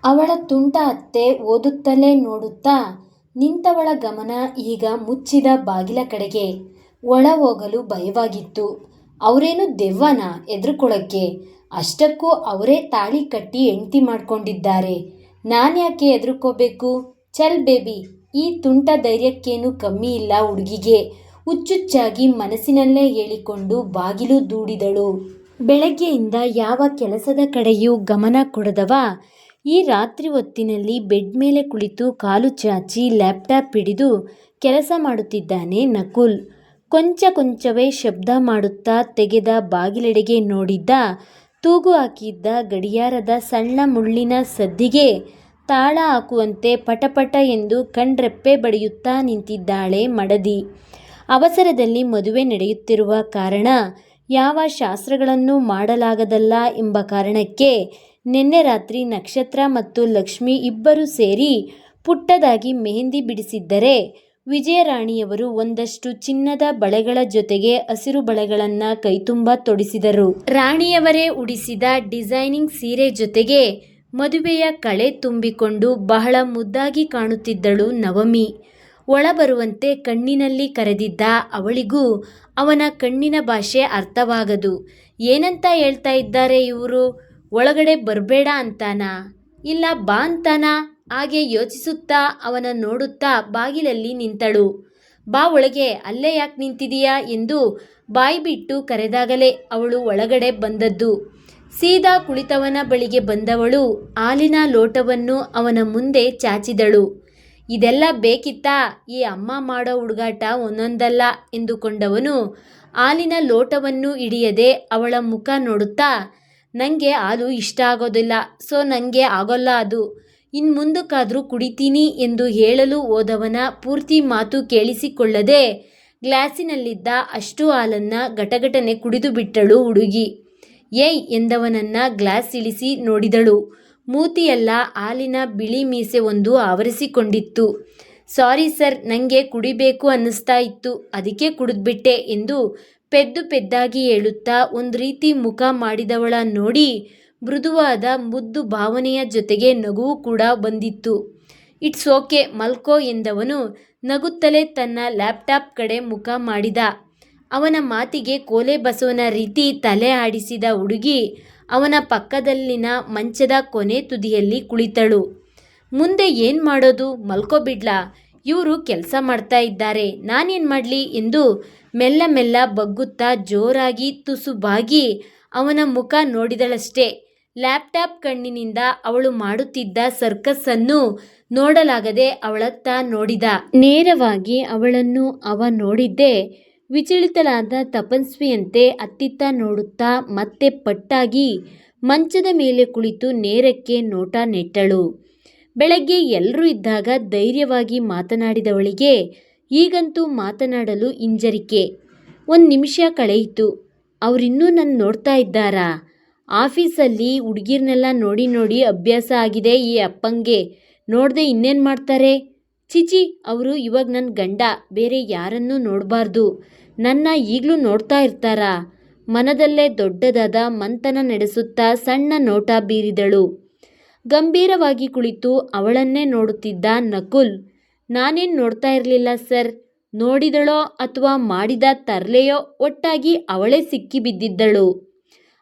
ಅವಳ ತುಂಟ ಅತ್ತೆ ಓದುತ್ತಲೇ ನೋಡುತ್ತಾ ನಿಂತವಳ ಗಮನ ಈಗ ಮುಚ್ಚಿದ ಬಾಗಿಲ ಕಡೆಗೆ. ಒಳ ಹೋಗಲು ಭಯವಾಗಿತ್ತು. ಅವರೇನು ದೆವ್ವನ ಎದುರ್ಕೊಳ್ಳೋಕ್ಕೆ? ಅಷ್ಟಕ್ಕೂ ಅವರೇ ತಾಳಿ ಕಟ್ಟಿ ಹೆಂಡ್ತಿ ಮಾಡ್ಕೊಂಡಿದ್ದಾರೆ. ನಾನ್ಯಾಕೆ ಹೆದರ್ಕೋಬೇಕು? ಚಲ್ ಬೇಬಿ, ಈ ತುಂಟ ಧೈರ್ಯಕ್ಕೇನು ಕಮ್ಮಿ ಇಲ್ಲ ಹುಡುಗಿಗೆ. ಹುಚ್ಚುಚ್ಚಾಗಿ ಮನಸ್ಸಿನಲ್ಲೇ ಹೇಳಿಕೊಂಡು ಬಾಗಿಲು ದೂಡಿದಳು. ಬೆಳಗ್ಗೆಯಿಂದ ಯಾವ ಕೆಲಸದ ಕಡೆಯೂ ಗಮನ ಕೊಡದವ ಈ ರಾತ್ರಿ ಹೊತ್ತಿನಲ್ಲಿ ಬೆಡ್ ಮೇಲೆ ಕುಳಿತು ಕಾಲು ಚಾಚಿ ಲ್ಯಾಪ್ಟಾಪ್ ಹಿಡಿದು ಕೆಲಸ ಮಾಡುತ್ತಿದ್ದಾನೆ ನಕುಲ್. ಕೊಂಚ ಕೊಂಚವೇ ಶಬ್ದ ಮಾಡುತ್ತಾ ತೆಗೆದ ಬಾಗಿಲೆಡೆಗೆ ನೋಡಿದ್ದ. ತೂಗು ಹಾಕಿದ್ದ ಗಡಿಯಾರದ ಸಣ್ಣ ಮುಳ್ಳಿನ ಸದ್ದಿಗೆ ತಾಳ ಹಾಕುವಂತೆ ಪಟಪಟ ಎಂದು ಕಣ್ರೆಪ್ಪೆ ಬಡಿಯುತ್ತಾ ನಿಂತಿದ್ದಾಳೆ ಮಡದಿ. ಅವಸರದಲ್ಲಿ ಮದುವೆ ನಡೆಯುತ್ತಿರುವ ಕಾರಣ ಯಾವ ಶಾಸ್ತ್ರಗಳನ್ನೂ ಮಾಡಲಾಗದಲ್ಲ ಎಂಬ ಕಾರಣಕ್ಕೆ ನಿನ್ನೆ ರಾತ್ರಿ ನಕ್ಷತ್ರ ಮತ್ತು ಲಕ್ಷ್ಮಿ ಇಬ್ಬರೂ ಸೇರಿ ಪುಟ್ಟದಾಗಿ ಮೆಹಂದಿ ಬಿಡಿಸಿದ್ದರೆ ವಿಜಯರಾಣಿಯವರು ಒಂದಷ್ಟು ಚಿನ್ನದ ಬಳೆಗಳ ಜೊತೆಗೆ ಹಸಿರು ಬಳೆಗಳನ್ನು ಕೈತುಂಬ ತೊಡಿಸಿದರು. ರಾಣಿಯವರೇ ಉಡಿಸಿದ ಡಿಸೈನಿಂಗ್ ಸೀರೆ ಜೊತೆಗೆ ಮದುವೆಯ ಕಳೆ ತುಂಬಿಕೊಂಡು ಬಹಳ ಮುದ್ದಾಗಿ ಕಾಣುತ್ತಿದ್ದಳು ನವಮಿ. ಒಳಬರುವಂತೆ ಕಣ್ಣಿನಲ್ಲಿ ಕರೆದಿದ್ದ ಅವಳಿಗೂ ಅವನ ಕಣ್ಣಿನ ಭಾಷೆ ಅರ್ಥವಾಗದು. ಏನಂತ ಹೇಳ್ತಾ ಇದ್ದಾರೆ ಇವರು? ಒಳಗಡೆ ಬರಬೇಡ ಅಂತಾನಾ, ಇಲ್ಲ ಬಾ ಅಂತಾನಾ? ಹಾಗೆ ಯೋಚಿಸುತ್ತಾ ಅವನ ನೋಡುತ್ತಾ ಬಾಗಿಲಲ್ಲಿ ನಿಂತಳು. ಬಾ ಒಳಗೆ, ಅಲ್ಲೇ ಯಾಕೆ ನಿಂತಿದೀಯಾ ಎಂದು ಬಾಯಿ ಬಿಟ್ಟು ಕರೆದಾಗಲೇ ಅವಳು ಒಳಗಡೆ ಬಂದದ್ದು. ಸೀದಾ ಕುಳಿತವನ ಬಳಿಗೆ ಬಂದವಳು ಹಾಲಿನ ಲೋಟವನ್ನು ಅವನ ಮುಂದೆ ಚಾಚಿದಳು. ಇದೆಲ್ಲ ಬೇಕಿತ್ತಾ? ಈ ಅಮ್ಮ ಮಾಡೋ ಹುಡುಗಾಟ ಒಂದೊಂದಲ್ಲ ಎಂದುಕೊಂಡವನು ಹಾಲಿನ ಲೋಟವನ್ನು ಹಿಡಿಯದೆ ಅವಳ ಮುಖ ನೋಡುತ್ತಾ, ನನಗೆ ಹಾಲು ಇಷ್ಟ ಆಗೋದಿಲ್ಲ, ಸೊ ನನಗೆ ಆಗೋಲ್ಲ ಅದು, ಇನ್ನು ಮುಂದಕ್ಕಾದರೂ ಕುಡಿತೀನಿ ಎಂದು ಹೇಳಲು ಹೋದವನ ಪೂರ್ತಿ ಮಾತು ಕೇಳಿಸಿಕೊಳ್ಳದೆ ಗ್ಲಾಸಿನಲ್ಲಿದ್ದ ಅಷ್ಟು ಹಾಲನ್ನು ಗಟಗಟನೆ ಕುಡಿದು ಬಿಟ್ಟಳು ಹುಡುಗಿ. ಏಯ್ ಎಂದವನನ್ನ ಗ್ಲಾಸ್ ಇಳಿಸಿ ನೋಡಿದಳು. ಮೂತಿಯೆಲ್ಲ ಹಾಲಿನ ಬಿಳಿ ಮೀಸೆ ಒಂದು ಆವರಿಸಿಕೊಂಡಿತ್ತು. ಸಾರಿ ಸರ್, ನನಗೆ ಕುಡಿಬೇಕು ಅನ್ನಿಸ್ತಾ ಇತ್ತು, ಅದಕ್ಕೆ ಕುಡಿದ್ಬಿಟ್ಟೆ ಎಂದು ಪೆದ್ದು ಪೆದ್ದಾಗಿ ಹೇಳುತ್ತಾ ಒಂದು ರೀತಿ ಮುಖ ಮಾಡಿದವಳ ನೋಡಿ ಮೃದುವಾದ ಮುದ್ದು ಭಾವನೆಯ ಜೊತೆಗೆ ನಗುವು ಕೂಡ ಬಂದಿತ್ತು. ಇಟ್ಸ್ ಓಕೆ, ಮಲ್ಕೋ ಎಂದವನು ನಗುತ್ತಲೇ ತನ್ನ ಲ್ಯಾಪ್ಟಾಪ್ ಕಡೆ ಮುಖ ಮಾಡಿದ. ಅವನ ಮಾತಿಗೆ ಕೋಲೆ ಬಸವನ ರೀತಿ ತಲೆ ಆಡಿಸಿದ ಹುಡುಗಿ ಅವನ ಪಕ್ಕದಲ್ಲಿನ ಮಂಚದ ಕೊನೆ ತುದಿಯಲ್ಲಿ ಕುಳಿತಳು. ಮುಂದೆ ಏನು ಮಾಡೋದು? ಮಲ್ಕೋಬಿಡ್ಲಾ? ಇವರು ಕೆಲಸ ಮಾಡ್ತಾ ಇದ್ದಾರೆ, ನಾನೇನು ಮಾಡಲಿ ಎಂದು ಮೆಲ್ಲ ಮೆಲ್ಲ ಬಗ್ಗುತ್ತಾ ಜೋರಾಗಿ ತುಸು ಬಾಗಿ ಅವನ ಮುಖ ನೋಡಿದಳಷ್ಟೇ. ಲ್ಯಾಪ್ಟಾಪ್ ಕಣ್ಣಿನಿಂದ ಅವಳು ಮಾಡುತ್ತಿದ್ದ ಸರ್ಕಸ್ಸನ್ನು ನೋಡಲಾಗದೆ ಅವಳತ್ತ ನೋಡಿದ. ನೇರವಾಗಿ ಅವಳನ್ನು ಅವ ನೋಡಿದ್ದೇ ವಿಚಲಿತಳಾದ ತಪಸ್ವಿಯಂತೆ ಅತ್ತಿತ್ತ ನೋಡುತ್ತಾ ಮತ್ತೆ ಪಟ್ಟಾಗಿ ಮಂಚದ ಮೇಲೆ ಕುಳಿತು ನೇರಕ್ಕೆ ನೋಟ ನೆಟ್ಟಳು. ಬೆಳಗ್ಗೆ ಎಲ್ಲರೂ ಇದ್ದಾಗ ಧೈರ್ಯವಾಗಿ ಮಾತನಾಡಿದವಳಿಗೆ ಈಗಂತೂ ಮಾತನಾಡಲು ಹಿಂಜರಿಕೆ. ಒಂದು ನಿಮಿಷ ಕಳೆಯಿತು. ಅವರಿನ್ನೂ ನನ್ನ ನೋಡ್ತಾ ಇದ್ದಾರಾ? ಆಫೀಸಲ್ಲಿ ಹುಡುಗಿರ್ನೆಲ್ಲ ನೋಡಿ ನೋಡಿ ಅಭ್ಯಾಸ ಆಗಿದೆ ಈ ಅಪ್ಪಂಗೆ, ನೋಡದೆ ಇನ್ನೇನು ಮಾಡ್ತಾರೆ? ಚಿಚಿ, ಅವರು ಇವಾಗ ನನ್ನ ಗಂಡ, ಬೇರೆ ಯಾರನ್ನೂ ನೋಡಬಾರ್ದು, ನನ್ನ ಈಗಲೂ ನೋಡ್ತಾ ಇರ್ತಾರಾ? ಮನದಲ್ಲೇ ದೊಡ್ಡದಾದ ಮಂಥನ ನಡೆಸುತ್ತಾ ಸಣ್ಣ ನೋಟ ಬೀರಿದಳು. ಗಂಭೀರವಾಗಿ ಕುಳಿತು ಅವಳನ್ನೇ ನೋಡುತ್ತಿದ್ದ ನಕುಲ್, ನಾನೇನು ನೋಡ್ತಾ ಇರಲಿಲ್ಲ ಸರ್. ನೋಡಿದಳೋ ಅಥವಾ ಮಾಡಿದ ತರ್ಲೆಯೋ, ಒಟ್ಟಾಗಿ ಅವಳೇ ಸಿಕ್ಕಿ ಬಿದ್ದಿದ್ದಳು.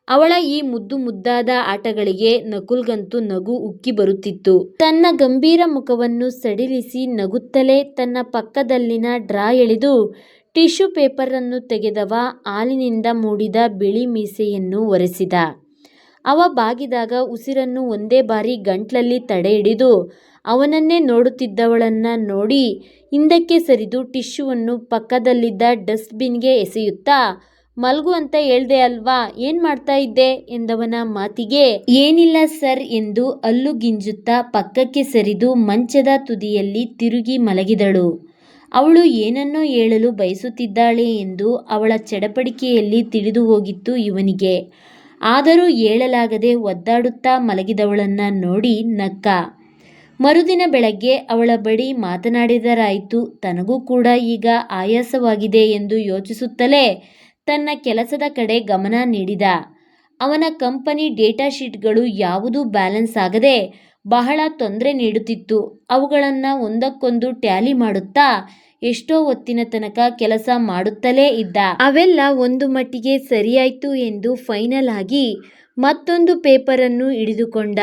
ಅವಳ ಈ ಮುದ್ದು ಮುದ್ದಾದ ಆಟಗಳಿಗೆ ನಕುಲ್ಗಂತೂ ನಗು ಉಕ್ಕಿ ಬರುತ್ತಿತ್ತು. ತನ್ನ ಗಂಭೀರ ಮುಖವನ್ನು ಸಡಿಲಿಸಿ ನಗುತ್ತಲೇ ತನ್ನ ಪಕ್ಕದಲ್ಲಿನ ಡ್ರಾ ಎಳೆದು ಟಿಶ್ಯೂ ಪೇಪರನ್ನು ತೆಗೆದವ ಹಾಲಿನಿಂದ ಮೂಡಿದ ಬಿಳಿ ಮೀಸೆಯನ್ನು ಒರೆಸಿದ. ಅವ ಬಾಗಿದಾಗ ಉಸಿರನ್ನು ಒಂದೇ ಬಾರಿ ಗಂಟ್ಲಲ್ಲಿ ತಡೆ ಹಿಡಿದು ಅವನನ್ನೇ ನೋಡುತ್ತಿದ್ದವಳನ್ನ ನೋಡಿ ಹಿಂದಕ್ಕೆ ಸರಿದು ಟಿಶ್ಯೂವನ್ನು ಪಕ್ಕದಲ್ಲಿದ್ದ ಡಸ್ಟ್ಬಿನ್ಗೆ ಎಸೆಯುತ್ತಾ, ಮಲ್ಗು ಅಂತ ಹೇಳ್ದೆ ಅಲ್ವಾ, ಏನು ಮಾಡ್ತಾ ಇದ್ದೆ ಎಂದವನ ಮಾತಿಗೆ ಏನಿಲ್ಲ ಸರ್ ಎಂದು ಹಲ್ಲು ಗಿಂಜುತ್ತಾ ಪಕ್ಕಕ್ಕೆ ಸರಿದು ಮಂಚದ ತುದಿಯಲ್ಲಿ ತಿರುಗಿ ಮಲಗಿದಳು. ಅವಳು ಏನನ್ನೋ ಹೇಳಲು ಬಯಸುತ್ತಿದ್ದಾಳೆ ಎಂದು ಅವಳ ಚಡಪಡಿಕೆಯಲ್ಲಿ ತಿಳಿದು ಹೋಗಿತ್ತು ಇವನಿಗೆ. ಆದರೂ ಹೇಳಲಾಗದೆ ಒದ್ದಾಡುತ್ತಾ ಮಲಗಿದವಳನ್ನ ನೋಡಿ ನಕ್ಕ. ಮರುದಿನ ಬೆಳಗ್ಗೆ ಅವಳ ಬಳಿ ಮಾತನಾಡಿದರಾಯಿತು. ತನಗೂ ಕೂಡ ಈಗ ಆಯಾಸವಾಗಿದೆ ಎಂದು ಯೋಚಿಸುತ್ತಲೇ ತನ್ನ ಕೆಲಸದ ಕಡೆ ಗಮನ ನೀಡಿದ. ಅವನ ಕಂಪನಿ ಡೇಟಾ ಶೀಟ್ಗಳು ಯಾವುದೂ ಬ್ಯಾಲೆನ್ಸ್ ಆಗದೆ ಬಹಳ ತೊಂದರೆ ನೀಡುತ್ತಿತ್ತು. ಅವುಗಳನ್ನು ಒಂದಕ್ಕೊಂದು ಟ್ಯಾಲಿ ಮಾಡುತ್ತಾ ಎಷ್ಟೋ ಹೊತ್ತಿನ ತನಕ ಕೆಲಸ ಮಾಡುತ್ತಲೇ ಇದ್ದ. ಅವೆಲ್ಲ ಒಂದು ಮಟ್ಟಿಗೆ ಸರಿಯಾಯ್ತು ಎಂದು ಫೈನಲ್ ಆಗಿ ಮತ್ತೊಂದು ಪೇಪರನ್ನು ಹಿಡಿದುಕೊಂಡ.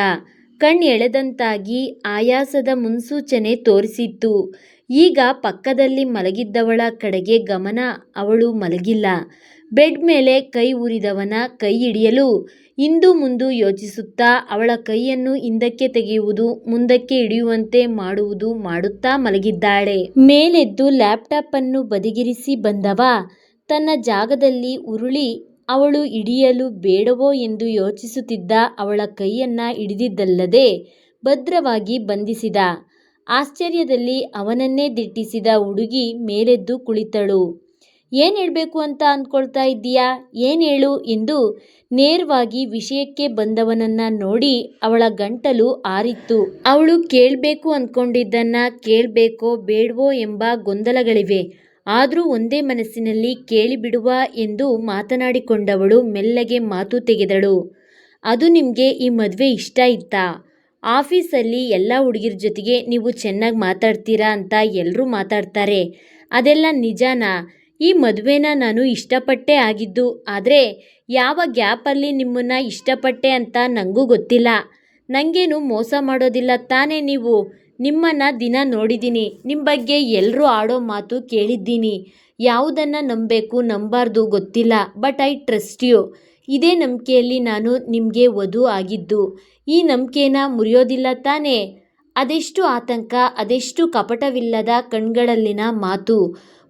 ಕಣ್ಣೆಳೆದಂತಾಗಿ ಆಯಾಸದ ಮುನ್ಸೂಚನೆ ತೋರಿಸಿತ್ತು. ಈಗ ಪಕ್ಕದಲ್ಲಿ ಮಲಗಿದ್ದವಳ ಕಡೆಗೆ ಗಮನ. ಅವಳು ಮಲಗಿಲ್ಲ. ಬೆಡ್ ಮೇಲೆ ಕೈ ಊರಿದವನ ಕೈ ಹಿಡಿಯಲು ಇಂದು ಮುಂದು ಯೋಚಿಸುತ್ತಾ ಅವಳ ಕೈಯನ್ನು ಹಿಂದಕ್ಕೆ ತೆಗೆಯುವುದು, ಮುಂದಕ್ಕೆ ಹಿಡಿಯುವಂತೆ ಮಾಡುತ್ತಾ ಮಲಗಿದ್ದಾಳೆ. ಮೇಲೆದ್ದು ಲ್ಯಾಪ್ಟಾಪ್ ಅನ್ನು ಬದಿಗಿರಿಸಿ ಬಂದವ ತನ್ನ ಜಾಗದಲ್ಲಿ ಉರುಳಿ ಅವಳು ಹಿಡಿಯಲು ಬೇಡವೋ ಎಂದು ಯೋಚಿಸುತ್ತಿದ್ದ ಅವಳ ಕೈಯನ್ನ ಹಿಡಿದಿದ್ದಲ್ಲದೆ ಭದ್ರವಾಗಿ ಬಂಧಿಸಿದ. ಆಶ್ಚರ್ಯದಲ್ಲಿ ಅವನನ್ನೇ ದಿಟ್ಟಿಸಿದ ಹುಡುಗಿ ಮೇಲೆದ್ದು ಕುಳಿತಳು. ಏನ್ ಹೇಳ್ಬೇಕು ಅಂತ ಅಂದ್ಕೊಳ್ತಾ ಇದ್ದೀಯಾ? ಏನ್ ಹೇಳು ಎಂದು ನೇರವಾಗಿ ವಿಷಯಕ್ಕೆ ಬಂದವನನ್ನ ನೋಡಿ ಅವಳ ಗಂಟಲು ಆರಿತ್ತು. ಅವಳು ಕೇಳ್ಬೇಕು ಅಂದ್ಕೊಂಡಿದ್ದನ್ನ ಕೇಳ್ಬೇಕೋ ಬೇಡವೋ ಎಂಬ ಗೊಂದಲಗಳಿವೆ. ಆದರೂ ಒಂದೇ ಮನಸ್ಸಿನಲ್ಲಿ ಕೇಳಿಬಿಡುವ ಎಂದು ಮಾತನಾಡಿಕೊಂಡವಳು ಮೆಲ್ಲಗೆ ಮಾತು ತೆಗೆದಳು. ಅದು ನಿಮಗೆ ಈ ಮದುವೆ ಇಷ್ಟ ಇತ್ತಾ? ಆಫೀಸಲ್ಲಿ ಎಲ್ಲ ಹುಡುಗಿರ ಜೊತೆಗೆ ನೀವು ಚೆನ್ನಾಗಿ ಮಾತಾಡ್ತೀರಾ ಅಂತ ಎಲ್ಲರೂ ಮಾತಾಡ್ತಾರೆ. ಅದೆಲ್ಲ ನಿಜಾನಾ? ಈ ಮದುವೆನ ನಾನು ಇಷ್ಟಪಟ್ಟೇ ಆಗಿದ್ದು. ಆದರೆ ಯಾವ ಗ್ಯಾಪಲ್ಲಿ ನಿಮ್ಮನ್ನ ಇಷ್ಟಪಟ್ಟೆ ಅಂತ ನನಗೂ ಗೊತ್ತಿಲ್ಲ. ನನಗೇನು ಮೋಸ ಮಾಡೋದಿಲ್ಲ ತಾನೇ ನೀವು? ನಿಮ್ಮನ್ನ ದಿನ ನೋಡಿದ್ದೀನಿ. ನಿಮ್ಮ ಬಗ್ಗೆ ಎಲ್ಲರೂ ಆಡೋ ಮಾತು ಕೇಳಿದ್ದೀನಿ. ಯಾವುದನ್ನು ನಂಬಬೇಕು ನಂಬಾರ್ದು ಗೊತ್ತಿಲ್ಲ. But I trust you. ಇದೇ ನಂಬಿಕೆಯಲ್ಲಿ ನಾನು ನಿಮಗೆ ವಧು ಆಗಿದ್ದು. ಈ ನಂಬಿಕೆನ ಮುರಿಯೋದಿಲ್ಲ ತಾನೇ? ಅದೆಷ್ಟು ಆತಂಕ, ಅದೆಷ್ಟು ಕಪಟವಿಲ್ಲದ ಕಣ್ಗಳಲ್ಲಿನ ಮಾತು,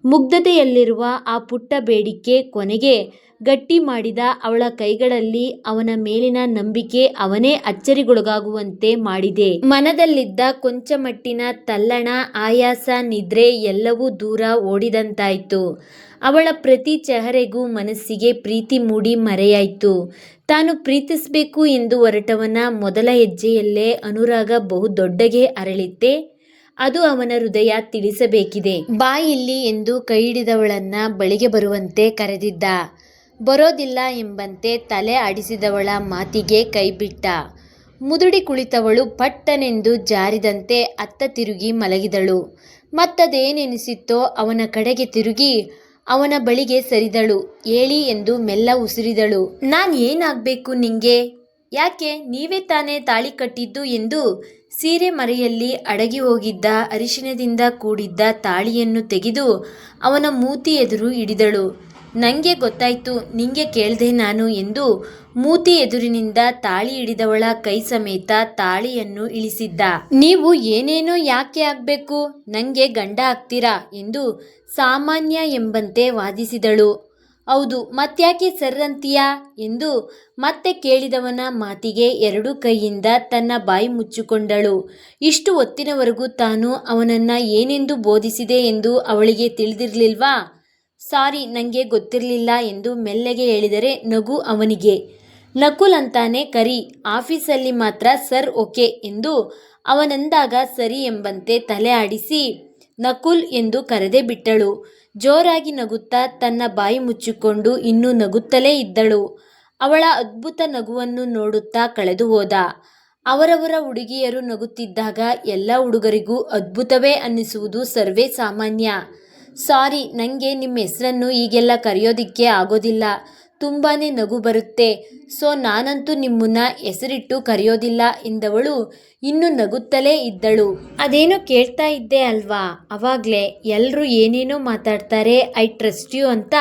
ಮುಗ್ಧತೆಯಲ್ಲಿರುವ ಆ ಪುಟ್ಟ ಬೇಡಿಕೆ ಕೊನೆಗೆ ಗಟ್ಟಿ ಮಾಡಿದ ಅವಳ ಕೈಗಳಲ್ಲಿ ಅವನ ಮೇಲಿನ ನಂಬಿಕೆ ಅವನೇ ಅಚ್ಚರಿಗೊಳಗಾಗುವಂತೆ ಮಾಡಿದೆ. ಮನದಲ್ಲಿದ್ದ ಕೊಂಚ ಮಟ್ಟಿನ ತಲ್ಲಣ, ಆಯಾಸ, ನಿದ್ರೆ ಎಲ್ಲವೂ ದೂರ ಓಡಿದಂತಾಯ್ತು. ಅವಳ ಪ್ರತಿ ಚೆಹರೆಗೂ ಮನಸ್ಸಿಗೆ ಪ್ರೀತಿ ಮೂಡಿ ಮರೆಯಾಯ್ತು. ತಾನು ಪ್ರೀತಿಸಬೇಕು ಎಂದು ಹೊರಟವನ ಮೊದಲ ಹೆಜ್ಜೆಯಲ್ಲೇ ಅನುರಾಗ ಬಹುದೊಡ್ಡಗೆ ಅರಳಿತ್ತೆ. ಅದು ಅವನ ಹೃದಯ ತಿಳಿಸಬೇಕಿದೆ. ಬಾ ಇಲ್ಲಿ ಎಂದು ಕೈ ಹಿಡಿದವಳನ್ನ ಬಳಿಗೆ ಬರುವಂತೆ ಕರೆದಿದ್ದ. ಬರೋದಿಲ್ಲ ಎಂಬಂತೆ ತಲೆ ಆಡಿಸಿದವಳ ಮಾತಿಗೆ ಕೈಬಿಟ್ಟ. ಮುದುಡಿ ಕುಳಿತವಳು ಪಟ್ಟನೆಂದು ಜಾರಿದಂತೆ ಅತ್ತ ತಿರುಗಿ ಮಲಗಿದಳು. ಮತ್ತದೇನೆನಿಸಿತ್ತೋ ಅವನ ಕಡೆಗೆ ತಿರುಗಿ ಅವನ ಬಳಿಗೆ ಸರಿದಳು. ಹೇಳಿ ಎಂದು ಮೆಲ್ಲ ಉಸಿರಿದಳು. ನಾನ್ ಏನಾಗಬೇಕು ನಿಂಗೆ? ಯಾಕೆ? ನೀವೇ ತಾನೇ ತಾಳಿ ಕಟ್ಟಿದ್ದು ಎಂದು ಸೀರೆ ಮರೆಯಲ್ಲಿ ಅಡಗಿ ಹೋಗಿದ್ದ ಅರಿಶಿನದಿಂದ ಕೂಡಿದ್ದ ತಾಳಿಯನ್ನು ತೆಗೆದು ಅವನ ಮೂತಿ ಎದುರು ಹಿಡಿದಳು. ನಂಗೆ ಗೊತ್ತಾಯ್ತು, ನಿಂಗೆ ಕೇಳ್ದೆ ನಾನು ಎಂದು ಮೂತಿ ಎದುರಿನಿಂದ ತಾಳಿ ಹಿಡಿದವಳ ಕೈ ಸಮೇತ ತಾಳಿಯನ್ನು ಇಳಿಸಿದ್ದ. ನೀವು ಏನೇನೋ ಯಾಕೆ ಆಗ್ಬೇಕು? ನಂಗೆ ಗಂಡ ಆಗ್ತೀರಾ ಎಂದು ಸಾಮಾನ್ಯ ಎಂಬಂತೆ ವಾದಿಸಿದಳು. ಹೌದು, ಮತ್ಯಾಕೆ ಸರ್ರಂತೀಯಾ ಎಂದು ಮತ್ತೆ ಕೇಳಿದವನ ಮಾತಿಗೆ ಎರಡು ಕೈಯಿಂದ ತನ್ನ ಬಾಯಿ ಮುಚ್ಚಿಕೊಂಡಳು. ಇಷ್ಟು ಹೊತ್ತಿನವರೆಗೂ ತಾನು ಅವನನ್ನ ಏನೆಂದು ಬೋಧಿಸಿದೆ ಎಂದು ಅವಳಿಗೆ ತಿಳಿದಿರಲಿಲ್ವಾ? ಸಾರಿ, ನನಗೆ ಗೊತ್ತಿರಲಿಲ್ಲ ಎಂದು ಮೆಲ್ಲಗೆ ಹೇಳಿದರೆ ನಗು ಅವನಿಗೆ. ನಕುಲ್ ಅಂತಾನೆ ಕರಿ, ಆಫೀಸಲ್ಲಿ ಮಾತ್ರ ಸರ್ ಓಕೆ ಎಂದು ಅವನಂದಾಗ ಸರಿ ಎಂಬಂತೆ ತಲೆ ಆಡಿಸಿ ನಕುಲ್ ಎಂದು ಕರೆದೇ ಬಿಟ್ಟಳು. ಜೋರಾಗಿ ನಗುತ್ತಾ ತನ್ನ ಬಾಯಿ ಮುಚ್ಚಿಕೊಂಡು ಇನ್ನೂ ನಗುತ್ತಲೇ ಇದ್ದಳು. ಅವಳ ಅದ್ಭುತ ನಗುವನ್ನು ನೋಡುತ್ತಾ ಕಳೆದು ಹೋದ. ಅವರವರ ಹುಡುಗಿಯರು ನಗುತ್ತಿದ್ದಾಗ ಎಲ್ಲ ಹುಡುಗರಿಗೂ ಅದ್ಭುತವೇ ಅನ್ನಿಸುವುದು ಸರ್ವೇ ಸಾಮಾನ್ಯ. ಸಾರಿ, ನನಗೆ ನಿಮ್ಮ ಹೆಸರನ್ನು ಈಗೆಲ್ಲ ಕರೆಯೋದಿಕ್ಕೆ ಆಗೋದಿಲ್ಲ. ತುಂಬಾನೇ ನಗು ಬರುತ್ತೆ. ಸೊ ನಾನಂತೂ ನಿಮ್ಮನ್ನ ಹೆಸರಿಟ್ಟು ಕರೆಯೋದಿಲ್ಲ ಎಂದವಳು ಇನ್ನು ನಗುತ್ತಲೇ ಇದ್ದಳು. ಅದೇನೋ ಕೇಳ್ತಾ ಇದ್ದೆ ಅಲ್ವಾ ಅವಾಗ್ಲೇ? ಎಲ್ಲರೂ ಏನೇನೋ ಮಾತಾಡ್ತಾರೆ, ಐ ಟ್ರಸ್ಟ್ ಯು ಅಂತ.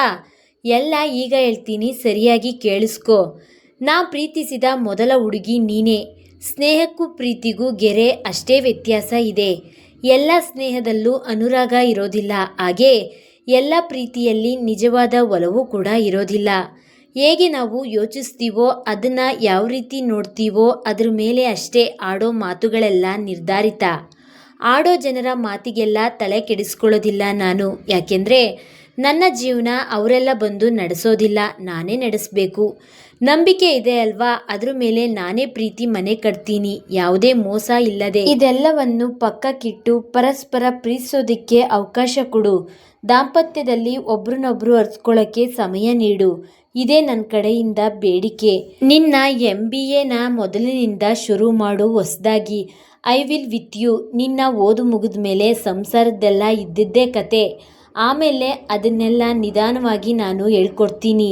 ಎಲ್ಲ ಈಗ ಹೇಳ್ತೀನಿ, ಸರಿಯಾಗಿ ಕೇಳಿಸ್ಕೊ. ನಾ ಪ್ರೀತಿಸಿದ ಮೊದಲ ಹುಡುಗಿ ನೀನೇ. ಸ್ನೇಹಕ್ಕೂ ಪ್ರೀತಿಗೂ ಗೆರೆ ಅಷ್ಟೇ ವ್ಯತ್ಯಾಸ ಇದೆ. ಎಲ್ಲ ಸ್ನೇಹದಲ್ಲೂ ಅನುರಾಗ ಇರೋದಿಲ್ಲ. ಹಾಗೆ ಎಲ್ಲ ಪ್ರೀತಿಯಲ್ಲಿ ನಿಜವಾದ ಒಲವು ಕೂಡ ಇರೋದಿಲ್ಲ. ಹೇಗೆ ನಾವು ಯೋಚಿಸ್ತೀವೋ, ಅದನ್ನು ಯಾವ ರೀತಿ ನೋಡ್ತೀವೋ ಅದ್ರ ಮೇಲೆ ಅಷ್ಟೇ ಆಡೋ ಮಾತುಗಳೆಲ್ಲ ನಿರ್ಧಾರಿತ. ಆಡೋ ಜನರ ಮಾತಿಗೆಲ್ಲ ತಲೆ ಕೆಡಿಸ್ಕೊಳ್ಳೋದಿಲ್ಲ ನಾನು. ಯಾಕೆಂದರೆ ನನ್ನ ಜೀವನ ಅವರೆಲ್ಲ ಬಂದು ನಡೆಸೋದಿಲ್ಲ, ನಾನೇ ನಡೆಸಬೇಕು. ನಂಬಿಕೆ ಇದೆ ಅಲ್ವಾ, ಅದ್ರ ಮೇಲೆ ನಾನೇ ಪ್ರೀತಿ ಮನೆ ಕಟ್ತೀನಿ, ಯಾವುದೇ ಮೋಸ ಇಲ್ಲದೆ. ಇದೆಲ್ಲವನ್ನು ಪಕ್ಕಕ್ಕಿಟ್ಟು ಪರಸ್ಪರ ಪ್ರೀತಿಸೋದಕ್ಕೆ ಅವಕಾಶ ಕೊಡು. ದಾಂಪತ್ಯದಲ್ಲಿ ಒಬ್ರನ್ನೊಬ್ರು ಅರ್ಸ್ಕೊಳ್ಳೋಕ್ಕೆ ಸಮಯ ನೀಡು. ಇದೇ ನನ್ನ ಕಡೆಯಿಂದ ಬೇಡಿಕೆ. ನಿನ್ನ MBAನ ಮೊದಲಿನಿಂದ ಶುರು ಮಾಡು ಹೊಸದಾಗಿ. I will with you. ನಿನ್ನ ಓದು ಮುಗಿದ ಮೇಲೆ ಸಂಸಾರದ್ದೆಲ್ಲ ಇದ್ದಿದ್ದೇ ಕತೆ. ಆಮೇಲೆ ಅದನ್ನೆಲ್ಲ ನಿಧಾನವಾಗಿ ನಾನು ಹೇಳ್ಕೊಡ್ತೀನಿ.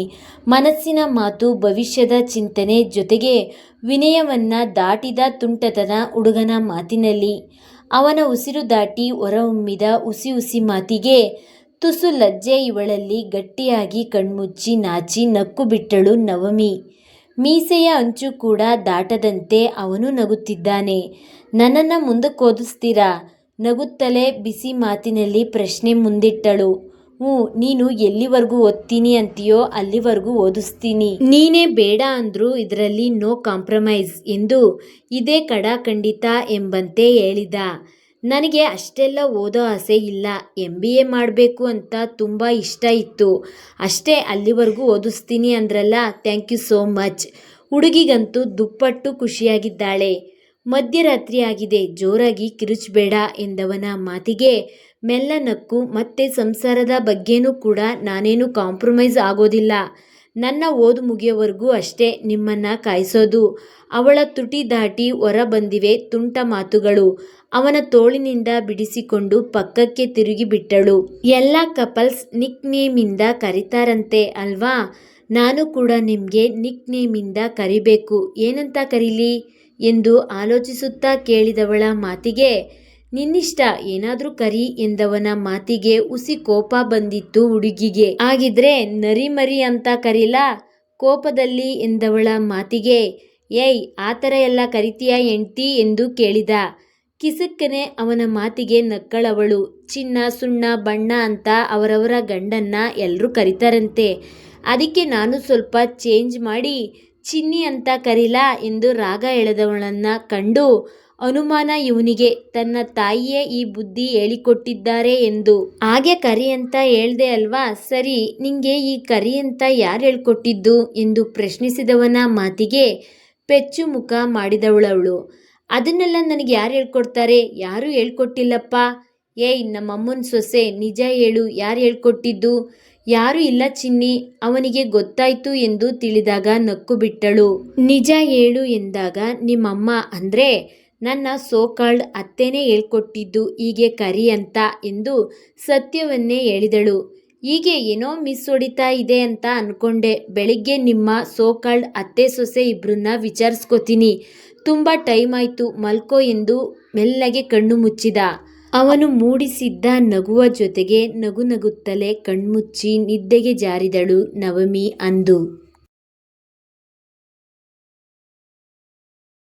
ಮನಸ್ಸಿನ ಮಾತು, ಭವಿಷ್ಯದ ಚಿಂತನೆ ಜೊತೆಗೆ ವಿನಯವನ್ನು ದಾಟಿದ ತುಂಟತನ ಹುಡುಗನ ಮಾತಿನಲ್ಲಿ. ಅವನ ಉಸಿರು ದಾಟಿ ಹೊರಹೊಮ್ಮಿದ ಹುಸಿ ಮಾತಿಗೆ ತುಸು ಲಜ್ಜೆ ಇವಳಲ್ಲಿ. ಗಟ್ಟಿಯಾಗಿ ಕಣ್ಮುಚ್ಚಿ ನಾಚಿ ನಕ್ಕು ಬಿಟ್ಟಳು ನವಮಿ. ಮೀಸೆಯ ಅಂಚು ಕೂಡ ದಾಟದಂತೆ ಅವನು ನಗುತ್ತಿದ್ದಾನೆ. ನನ್ನನ್ನು ಮುಂದಕ್ಕೆ ಓದಿಸ್ತೀರಾ? ನಗುತ್ತಲೇ ಬಿಸಿ ಮಾತಿನಲ್ಲಿ ಪ್ರಶ್ನೆ ಮುಂದಿಟ್ಟಳು. ನೀನು ಎಲ್ಲಿವರೆಗೂ ಓದ್ತೀನಿ ಅಂತೀಯೋ ಅಲ್ಲಿವರೆಗೂ ಓದಿಸ್ತೀನಿ. ನೀನೇ ಬೇಡ ಅಂದ್ರೂ ಇದರಲ್ಲಿ ನೋ ಕಾಂಪ್ರಮೈಸ್ ಎಂದು ಇದೇ ಖಡಾಖಂಡಿತ ಎಂಬಂತೆ ಹೇಳಿದ. ನನಗೆ ಅಷ್ಟೆಲ್ಲ ಓದೋ ಆಸೆ ಇಲ್ಲ. MBA ಮಾಡಬೇಕು ಅಂತ ತುಂಬ ಇಷ್ಟ ಇತ್ತು ಅಷ್ಟೇ. ಅಲ್ಲಿವರೆಗೂ ಓದಿಸ್ತೀನಿ ಅಂದ್ರಲ್ಲ, ಥ್ಯಾಂಕ್ ಯು ಸೋ ಮಚ್. ಹುಡುಗಿಗಂತೂ ದುಪ್ಪಟ್ಟು ಖುಷಿಯಾಗಿದ್ದಾಳೆ. ಮಧ್ಯರಾತ್ರಿ ಆಗಿದೆ, ಜೋರಾಗಿ ಕಿರುಚಬೇಡ ಎಂದವನ ಮಾತಿಗೆ ಮೆಲ್ಲ ನಕ್ಕು. ಮತ್ತೆ ಸಂಸಾರದ ಬಗ್ಗೆನೂ ಕೂಡ ನಾನೇನು ಕಾಂಪ್ರಮೈಸ್ ಆಗೋದಿಲ್ಲ. ನನ್ನ ಓದು ಮುಗಿಯೋವರೆಗೂ ಅಷ್ಟೇ ನಿಮ್ಮನ್ನು ಕಾಯಿಸೋದು. ಅವಳ ತುಟಿ ದಾಟಿ ಹೊರ ಬಂದಿವೆ ತುಂಟ ಮಾತುಗಳು. ಅವನ ತೋಳಿನಿಂದ ಬಿಡಿಸಿಕೊಂಡು ಪಕ್ಕಕ್ಕೆ ತಿರುಗಿ ಬಿಟ್ಟಳು. ಎಲ್ಲ ಕಪಲ್ಸ್ ನಿಕ್ ನೇಮಿಂದ ಕರೀತಾರಂತೆ ಅಲ್ವಾ? ನಾನು ಕೂಡ ನಿಮಗೆ ನಿಕ್ ನೇಮಿಂದ ಕರಿಬೇಕು. ಏನಂತ ಕರೀಲಿ ಎಂದು ಆಲೋಚಿಸುತ್ತಾ ಕೇಳಿದವಳ ಮಾತಿಗೆ ನಿನ್ನಿಷ್ಟ, ಏನಾದರೂ ಕರಿ ಎಂದವನ ಮಾತಿಗೆ ಹುಸಿ ಕೋಪ ಬಂದಿತ್ತು ಹುಡುಗಿಗೆ. ಆಗಿದ್ರೆ ನರಿಮರಿ ಅಂತ ಕರೀಲಾ ಕೋಪದಲ್ಲಿ ಎಂದವಳ ಮಾತಿಗೆ ಏಯ್ ಆ ಥರ ಎಲ್ಲ ಕರಿತೀಯ ಹೆಂಡ್ತಿ ಎಂದು ಕೇಳಿದ. ಕಿಸಕ್ಕನೆ ಅವನ ಮಾತಿಗೆ ನಕ್ಕಳವಳು. ಚಿನ್ನ ಸುಣ್ಣ ಬಣ್ಣ ಅಂತ ಅವರವರ ಗಂಡನ್ನ ಎಲ್ಲರೂ ಕರೀತಾರಂತೆ, ಅದಕ್ಕೆ ನಾನು ಸ್ವಲ್ಪ ಚೇಂಜ್ ಮಾಡಿ ಚಿನ್ನಿ ಅಂತ ಕರೀಲಾ ಎಂದು ರಾಗ ಎಳೆದವಳನ್ನ ಕಂಡು ಅನುಮಾನ ಇವನಿಗೆ. ತನ್ನ ತಾಯಿಯೇ ಈ ಬುದ್ಧಿ ಹೇಳಿಕೊಟ್ಟಿದ್ದಾರೆ ಎಂದು. ಹಾಗೆ ಕರಿ ಅಂತ ಹೇಳ್ದೆ ಅಲ್ವಾ? ಸರಿ, ನಿಂಗೆ ಈ ಕರಿ ಅಂತ ಯಾರು ಹೇಳ್ಕೊಟ್ಟಿದ್ದು ಎಂದು ಪ್ರಶ್ನಿಸಿದವನ ಮಾತಿಗೆ ಪೆಚ್ಚು ಮುಖ ಮಾಡಿದವಳವಳು. ಅದನ್ನೆಲ್ಲ ನನಗೆ ಯಾರು ಹೇಳ್ಕೊಡ್ತಾರೆ? ಯಾರೂ ಹೇಳ್ಕೊಟ್ಟಿಲ್ಲಪ್ಪ. ಏಯ್ ನಮ್ಮಮ್ಮನ ಸೊಸೆ, ನಿಜ ಹೇಳು, ಯಾರು ಹೇಳ್ಕೊಟ್ಟಿದ್ದು? ಯಾರೂ ಇಲ್ಲ ಚಿನ್ನಿ. ಅವನಿಗೆ ಗೊತ್ತಾಯ್ತು ಎಂದು ತಿಳಿದಾಗ ನಕ್ಕು ಬಿಟ್ಟಳು. ನಿಜ ಹೇಳು ಎಂದಾಗ ನಿಮ್ಮಮ್ಮ ಅಂದರೆ ನನ್ನ ಸೋಕಾಲ್ಡ್ ಅತ್ತೆನೇ ಹೇಳ್ಕೊಟ್ಟಿದ್ದು ಹೀಗೆ ಕರಿ ಅಂತ ಎಂದು ಸತ್ಯವನ್ನೇ ಹೇಳಿದಳು. ಹೀಗೆ ಏನೋ ಮಿಸ್ ಹೊಡಿತಾ ಇದೆ ಅಂತ ಅನ್ಕೊಂಡೆ. ಬೆಳಿಗ್ಗೆ ನಿಮ್ಮ ಸೋಕಾಲ್ಡ್ ಅತ್ತೆ ಸೊಸೆ ಇಬ್ಬರನ್ನ ವಿಚಾರಿಸ್ಕೋತೀನಿ. ತುಂಬ ಟೈಮ್ ಆಯಿತು, ಮಲ್ಕೋ ಎಂದು ಮೆಲ್ಲಗೆ ಕಣ್ಣು ಮುಚ್ಚಿದ. ಅವನು ಮೂಡಿಸಿದ್ದ ನಗುವ ಜೊತೆಗೆ ನಗುತ್ತಲೇ ಕಣ್ಮುಚ್ಚಿ ನಿದ್ದೆಗೆ ಜಾರಿದಳು ನವಮಿ ಅಂದು.